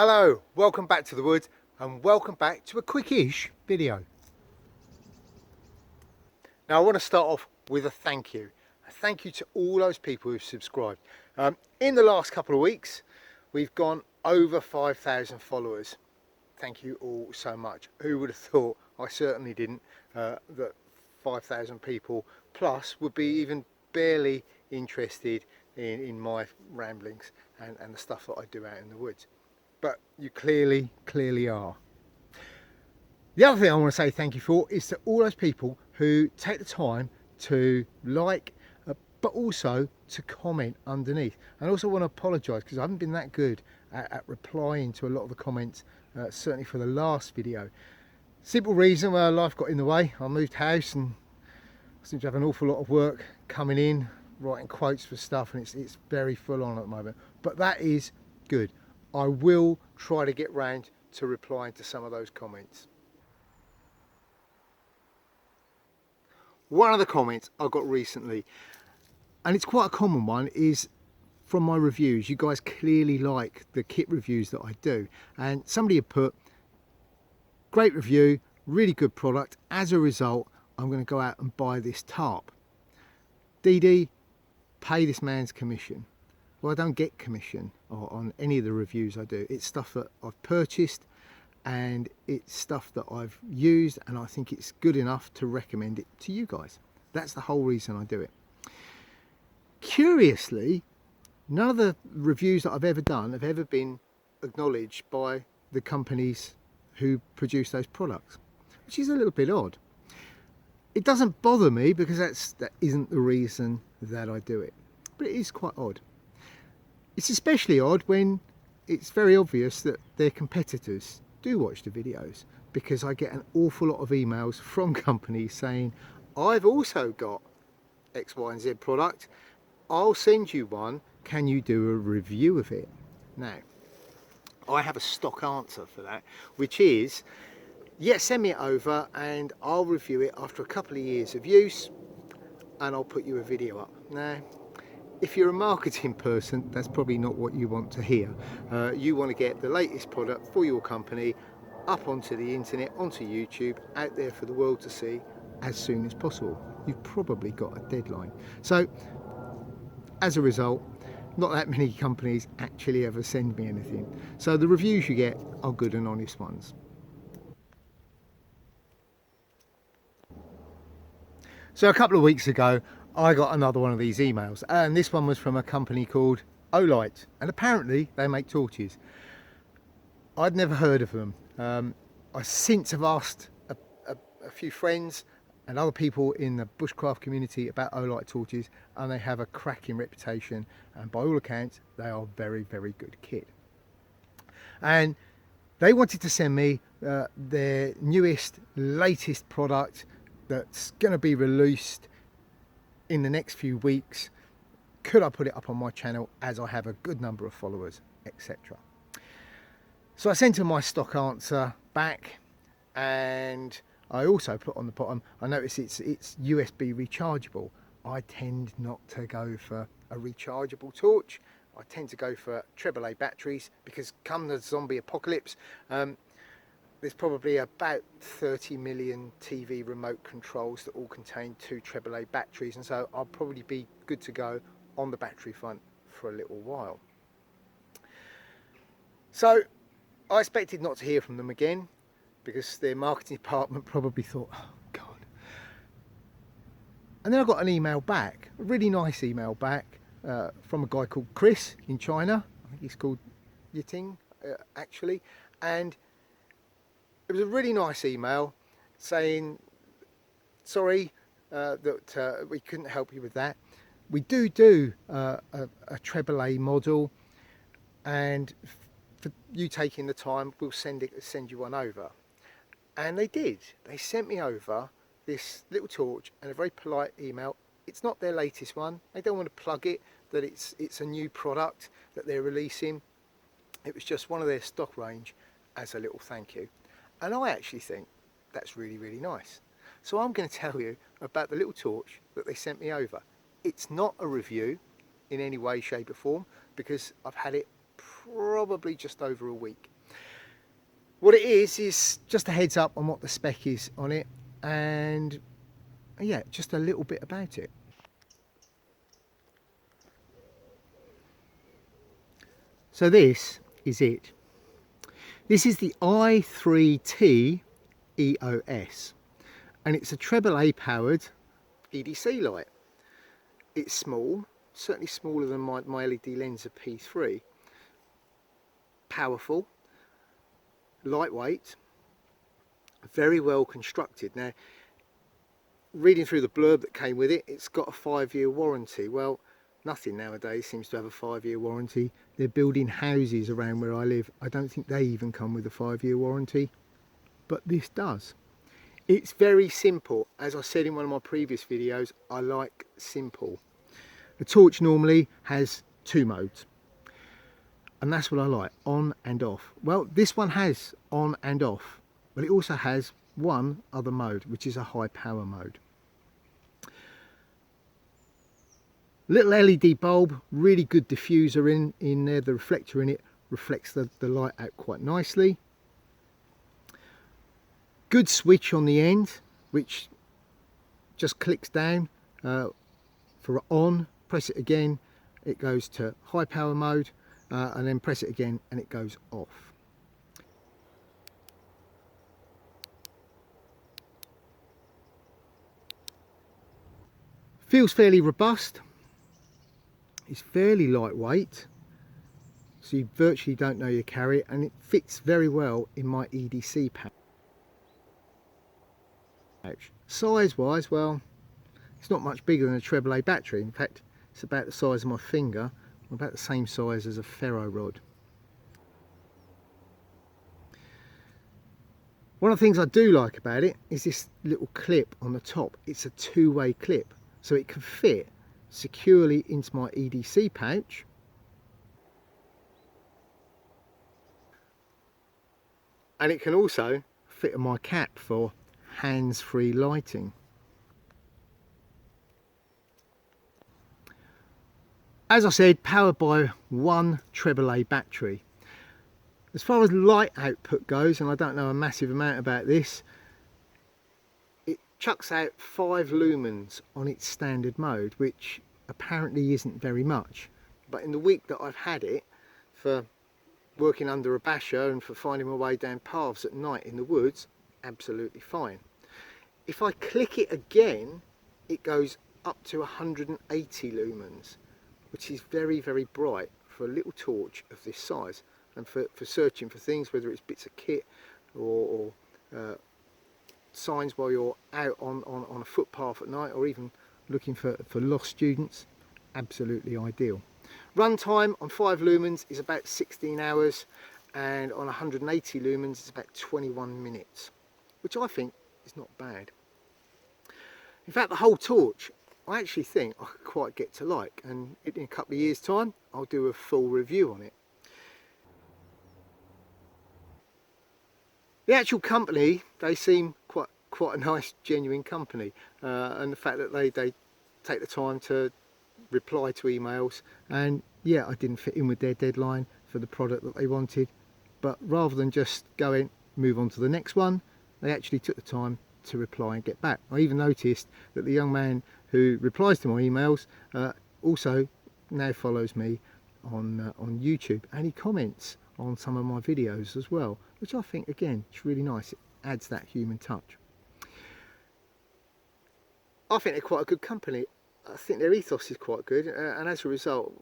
Hello, welcome back to the woods and welcome back to a quickish video. Now I want to start off with a thank you. A thank you to all those people who've subscribed. In the last couple of weeks we've gone over 5,000 followers. Thank you all so much. Who would have thought? I certainly didn't, that 5,000 people plus would be even barely interested in my ramblings and the stuff that I do out in the woods. But you clearly are. The other thing I want to say thank you for is to all those people who take the time to like, but also to comment underneath. And I also want to apologise because I haven't been that good at replying to a lot of the comments, certainly for the last video. Simple reason, well, life got in the way. I moved house and I seem to have an awful lot of work coming in, writing quotes for stuff, and it's very full on at the moment. But that is good. I will try to get round to replying to some of those comments. One of the comments I got recently, and it's quite a common one, is from my reviews. You guys clearly like the kit reviews that I do, and somebody had put, great review, really good product. As a result, I'm going to go out and buy this tarp. DD, pay this man's commission. Well, I don't get commission on any of the reviews I do. It's stuff that I've purchased and it's stuff that I've used, and I think it's good enough to recommend it to you guys. That's the whole reason I do it. Curiously, none of the reviews that I've ever done have ever been acknowledged by the companies who produce those products, which is a little bit odd. It doesn't bother me because that isn't the reason that I do it, but it is quite odd. It's especially odd when it's very obvious that their competitors do watch the videos, because I get an awful lot of emails from companies saying, I've also got X, Y and Z product, I'll send you one, can you do a review of it? Now, I have a stock answer for that, which is, yeah, send me it over and I'll review it after a couple of years of use and I'll put you a video up. Now, if you're a marketing person, that's probably not what you want to hear. You want to get the latest product for your company up onto the internet, onto YouTube, out there for the world to see as soon as possible. You've probably got a deadline. So as a result, not that many companies actually ever send me anything. So the reviews you get are good and honest ones. So a couple of weeks ago, I got another one of these emails, and this one was from a company called Olight, and apparently they make torches. I'd never heard of them. I since have asked a few friends and other people in the bushcraft community about Olight torches, and they have a cracking reputation, and by all accounts they are very good kit. And they wanted to send me their latest product that's going to be released in the next few weeks. Could I put it up on my channel as I have a good number of followers, etc. So I sent them my stock answer back, and I also put on the bottom, I notice it's USB rechargeable. I tend not to go for a rechargeable torch. I tend to go for AAA batteries, because come the zombie apocalypse, there's probably about 30 million TV remote controls that all contain 2 AAA batteries, and so I'll probably be good to go on the battery front for a little while. So I expected not to hear from them again, because their marketing department probably thought, oh God. And then I got an email back, a really nice email back, from a guy called Chris in China. I think he's called Yiting, actually, and it was a really nice email saying, sorry that we couldn't help you with that. We do a AAA model, and for you taking the time, we'll send you one over. And they did. They sent me over this little torch and a very polite email. It's not their latest one. They don't want to plug it that it's a new product that they're releasing. It was just one of their stock range as a little thank you. And I actually think that's really nice. So I'm going to tell you about the little torch that they sent me over. It's not a review in any way, shape or form, because I've had it probably just over a week. What it is just a heads up on what the spec is on it, and yeah, just a little bit about it. So this is it. This is the I3T EOS, and it's a treble A powered EDC light. It's small, certainly smaller than my LED Lensa P3. Powerful, lightweight, very well constructed. Now, reading through the blurb that came with it, it's got a 5-year warranty. Well, nothing nowadays seems to have a 5-year warranty. They're building houses around where I live. I don't think they even come with a 5-year warranty, but this does. It's very simple. As I said in one of my previous videos, I like simple. The torch normally has 2 modes, and that's what I like, on and off. Well, this one has on and off, but it also has one other mode, which is a high power mode. Little LED bulb, really good diffuser in there. The reflector in it reflects the light out quite nicely. Good switch on the end, which just clicks down for on. Press it again, it goes to high power mode, and then press it again and it goes off. Feels fairly robust. It's fairly lightweight, so you virtually don't know you carry it, and it fits very well in my EDC pouch. Size wise, well, it's not much bigger than a treble A battery. In fact, it's about the size of my finger, about the same size as a ferro rod. One of the things I do like about it is this little clip on the top. It's a 2-way clip, so it can fit securely into my EDC pouch, and it can also fit in my cap for hands-free lighting. As I said, powered by one treble A battery. As far as light output goes, and I don't know a massive amount about this, it chucks out 5 lumens on its standard mode, which apparently isn't very much. But in the week that I've had it, for working under a basher and for finding my way down paths at night in the woods, absolutely fine. If I click it again, it goes up to 180 lumens, which is very, very bright for a little torch of this size, and for searching for things, whether it's bits of kit or signs while you're out on a footpath at night, or even looking for lost students. Absolutely ideal. Runtime on 5 lumens is about 16 hours, and on 180 lumens it's about 21 minutes, which I think is not bad. In fact, the whole torch I actually think I could quite get to like, and in a couple of years' time I'll do a full review on it. The actual company, they seem quite a nice, genuine company, and the fact that they take the time to reply to emails, and yeah, I didn't fit in with their deadline for the product that they wanted, but rather than just going move on to the next one, they actually took the time to reply and get back. I even noticed that the young man who replies to my emails also now follows me on YouTube, and he comments on some of my videos as well, which I think again is really nice. It adds that human touch. I think they're quite a good company. I think their ethos is quite good, and as a result,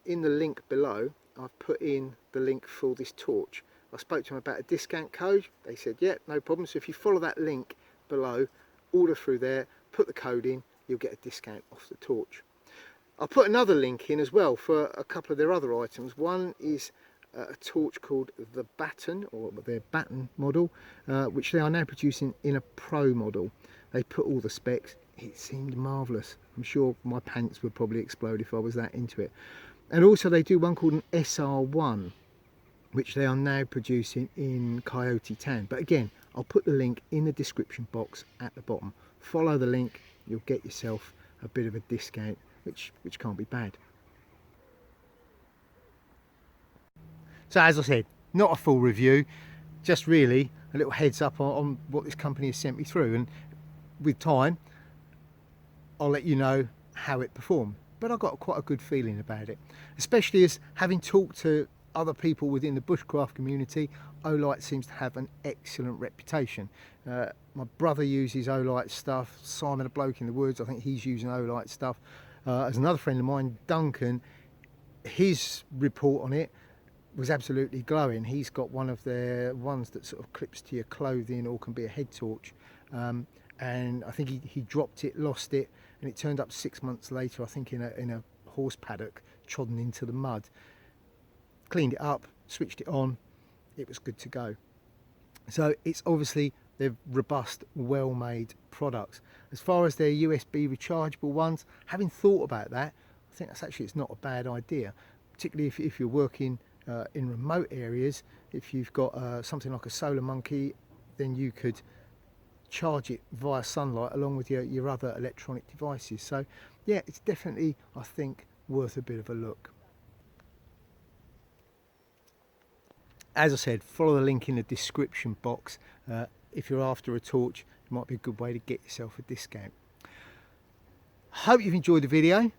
in the link below I've put in the link for this torch. I spoke to them about a discount code. They said yeah, no problem, so if you follow that link below, order through there, put the code in, you'll get a discount off the torch. I'll put another link in as well for a couple of their other items. One is a torch called the Baton, or their Baton model, which they are now producing in a Pro model. They put all the specs. It seemed marvellous. I'm sure my pants would probably explode if I was that into it. And also they do one called an SR1, which they are now producing in Coyote Town. But again, I'll put the link in the description box at the bottom. Follow the link, you'll get yourself a bit of a discount, which can't be bad. So as I said, not a full review, just really a little heads up on what this company has sent me through, and with time I'll let you know how it performed. But I got quite a good feeling about it, especially as having talked to other people within the bushcraft community, Olight seems to have an excellent reputation. My brother uses Olight stuff, Simon, a bloke in the woods, I think he's using Olight stuff. As another friend of mine, Duncan, his report on it was absolutely glowing. He's got one of their ones that sort of clips to your clothing or can be a head torch. And I think he dropped it, lost it, and it turned up 6 months later, I think in a horse paddock, trodden into the mud. Cleaned it up, switched it on, it was good to go. So it's obviously, they're robust, well-made products. As far as their USB rechargeable ones, having thought about that, I think it's not a bad idea, particularly if you're working in remote areas. If you've got something like a Solar Monkey, then you could charge it via sunlight along with your other electronic devices. So yeah, it's definitely, I think, worth a bit of a look. As I said, follow the link in the description box. If you're after a torch, it might be a good way to get yourself a discount. Hope you've enjoyed the video.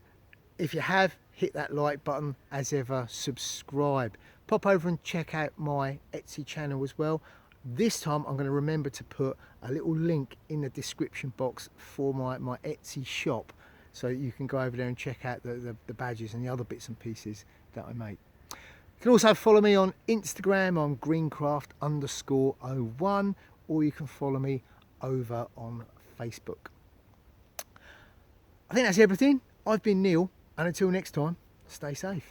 If you have, hit that like button. As ever, subscribe. Pop over and check out my Etsy channel as well. This time I'm going to remember to put a little link in the description box for my Etsy shop, so you can go over there and check out the badges and the other bits and pieces that I make. You can also follow me on Instagram on greencraft_01, or you can follow me over on Facebook. I think that's everything. I've been Neil, and until next time, stay safe.